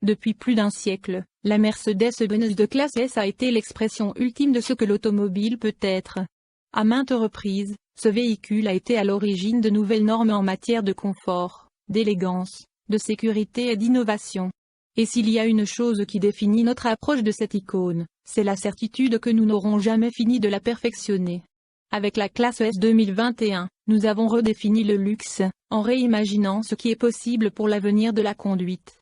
Depuis plus d'un siècle, la Mercedes-Benz de classe S a été l'expression ultime de ce que l'automobile peut être. À maintes reprises, ce véhicule a été à l'origine de nouvelles normes en matière de confort, d'élégance, de sécurité et d'innovation. Et s'il y a une chose qui définit notre approche de cette icône, c'est la certitude que nous n'aurons jamais fini de la perfectionner. Avec la classe S 2021, nous avons redéfini le luxe, en réimaginant ce qui est possible pour l'avenir de la conduite.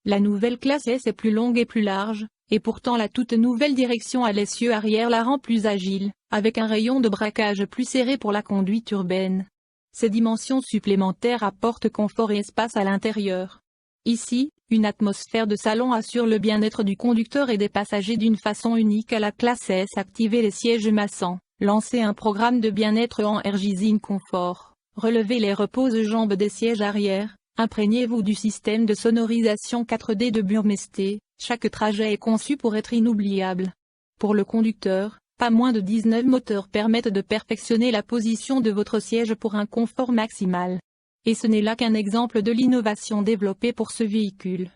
La nouvelle classe S est plus longue et plus large, et pourtant la toute nouvelle direction à l'essieu arrière la rend plus agile, avec un rayon de braquage plus serré pour la conduite urbaine. Ces dimensions supplémentaires apportent confort et espace à l'intérieur. Ici, une atmosphère de salon assure le bien-être du conducteur et des passagers d'une façon unique à la classe S. Activez les sièges massants, lancez un programme de bien-être en Energizing Confort, relevez les repose-jambes des sièges arrière. Imprégnez-vous du système de sonorisation 4D de Burmester, chaque trajet est conçu pour être inoubliable. Pour le conducteur, pas moins de 19 moteurs permettent de perfectionner la position de votre siège pour un confort maximal. Et ce n'est là qu'un exemple de l'innovation développée pour ce véhicule.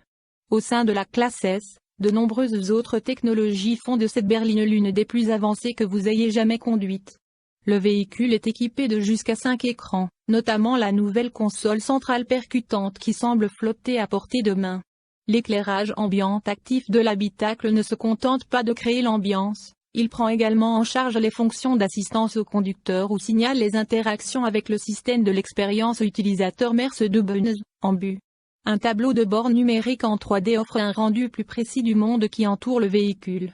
Au sein de la classe S, de nombreuses autres technologies font de cette berline l'une des plus avancées que vous ayez jamais conduites. Le véhicule est équipé de jusqu'à 5 écrans, notamment la nouvelle console centrale percutante qui semble flotter à portée de main. L'éclairage ambiant actif de l'habitacle ne se contente pas de créer l'ambiance, il prend également en charge les fonctions d'assistance au conducteur ou signale les interactions avec le système de l'expérience utilisateur Mercedes-Benz, AMBU. Un tableau de bord numérique en 3D offre un rendu plus précis du monde qui entoure le véhicule.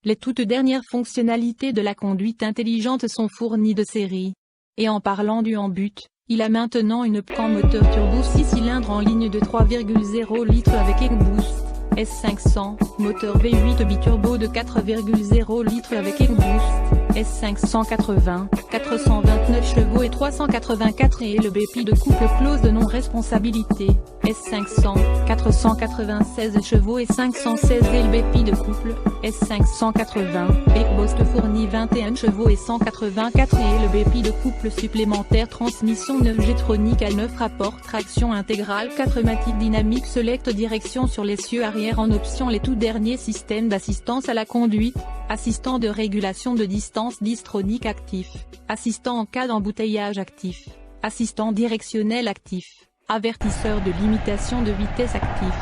Les toutes dernières fonctionnalités de la conduite intelligente sont fournies de série. Et en parlant du AMBU, il a maintenant une moteur turbo 6 cylindres en ligne de 3,0 litres avec EcoBoost, S500, moteur V8 biturbo de 4,0 litres avec EcoBoost, S580, 429 chevaux et 384 et le BPI de couple clause de non-responsabilité, S500, 496 chevaux et 516 et le BPI de couple, S580, EcoBoost fournit 21 chevaux et 184 et le BPI de couple supplémentaire. Transmission 9 G-tronique à 9 rapports, traction intégrale 4 matic dynamique select direction sur l'essieu arrière en option. Les tout derniers systèmes d'assistance à la conduite, assistant de régulation de distance distronique actif, assistant en cas d'embouteillage actif, assistant directionnel actif, avertisseur de limitation de vitesse actif,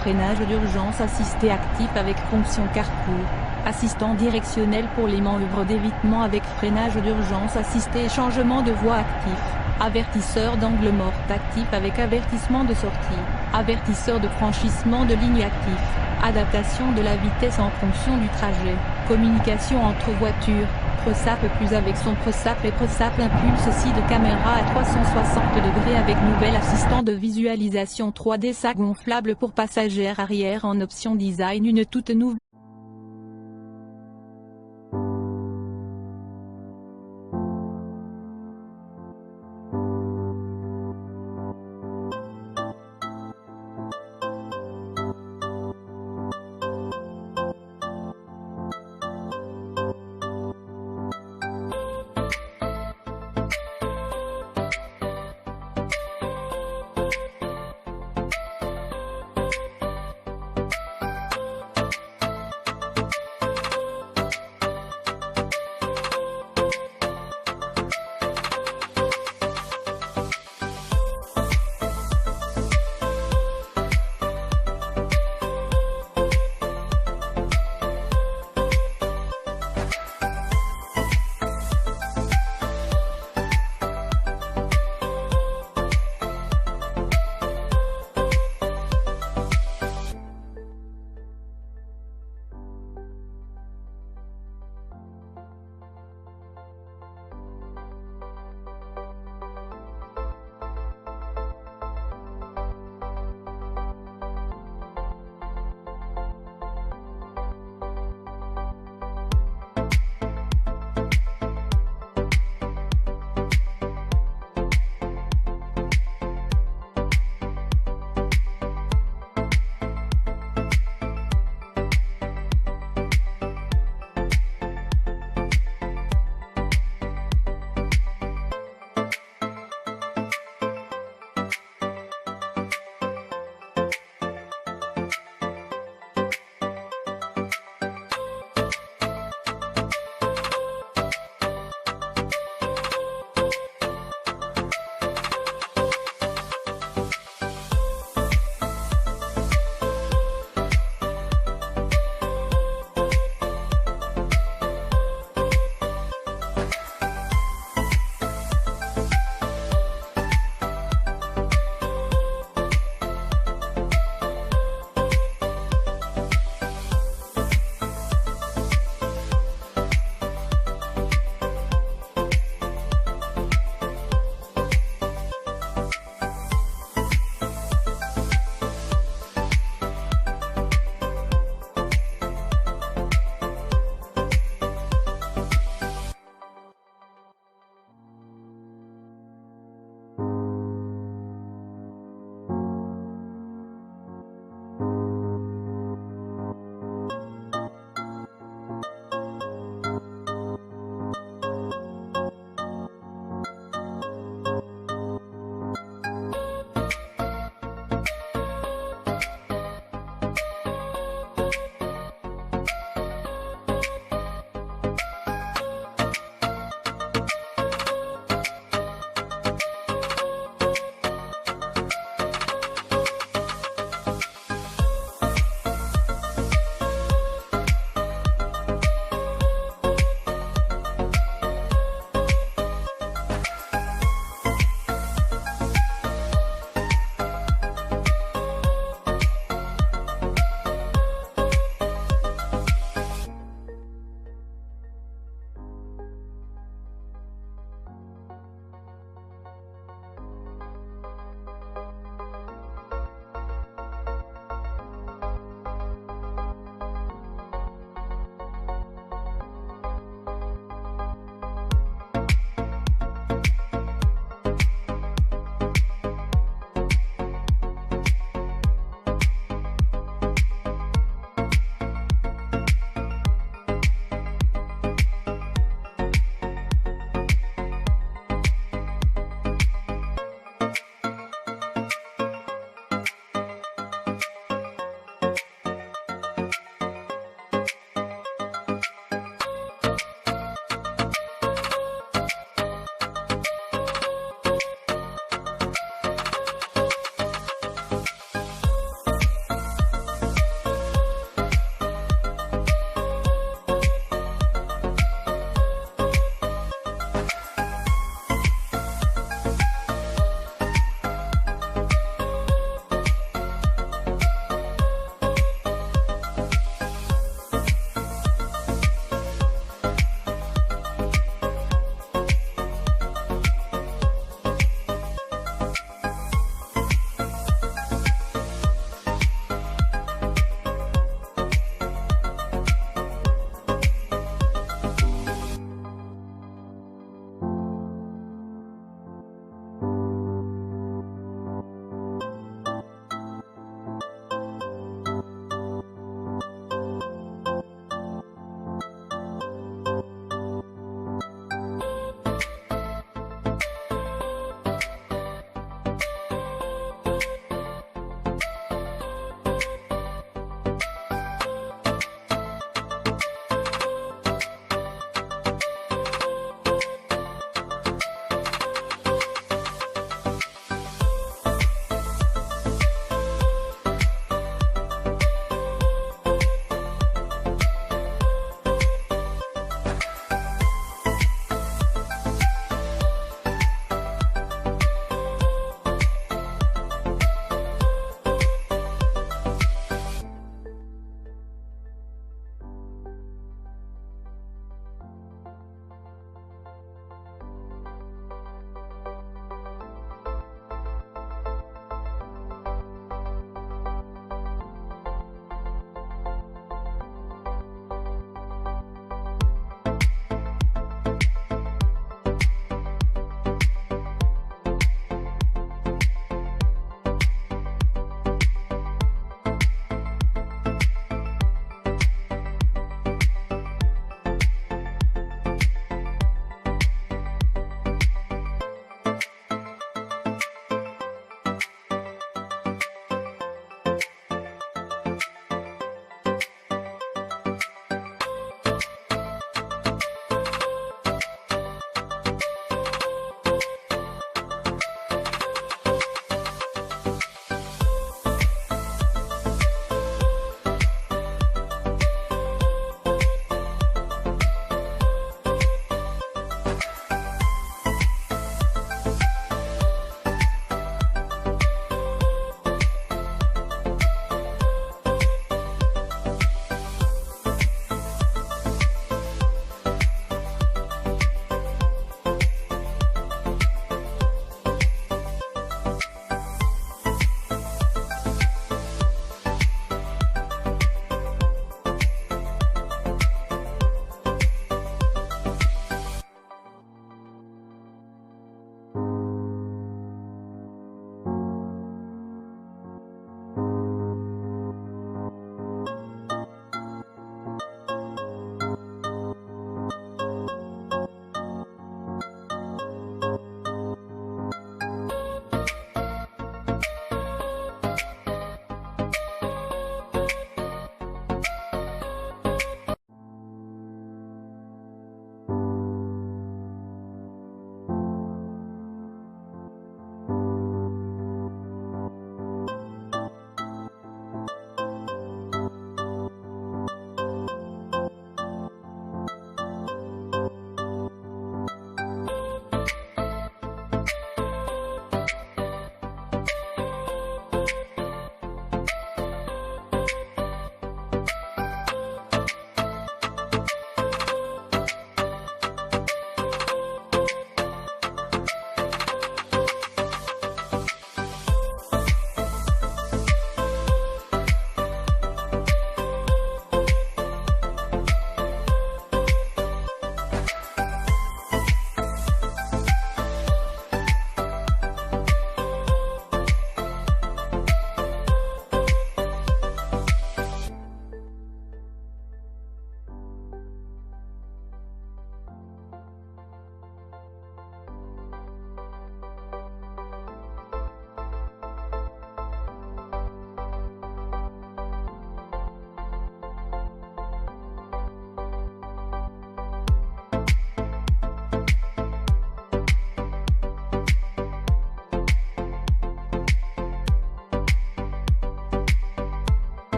freinage d'urgence assisté actif avec fonction carrefour, assistant directionnel pour les manœuvres d'évitement avec freinage d'urgence assisté et changement de voie actif, avertisseur d'angle mort actif avec avertissement de sortie, avertisseur de franchissement de ligne actif, adaptation de la vitesse en fonction du trajet, communication entre voitures, PreSap plus avec son PreSap et PreSap Impulse de caméra à 360 degrés avec nouvel assistant de visualisation 3D sac gonflable pour passagers arrière en option design. Une toute nouvelle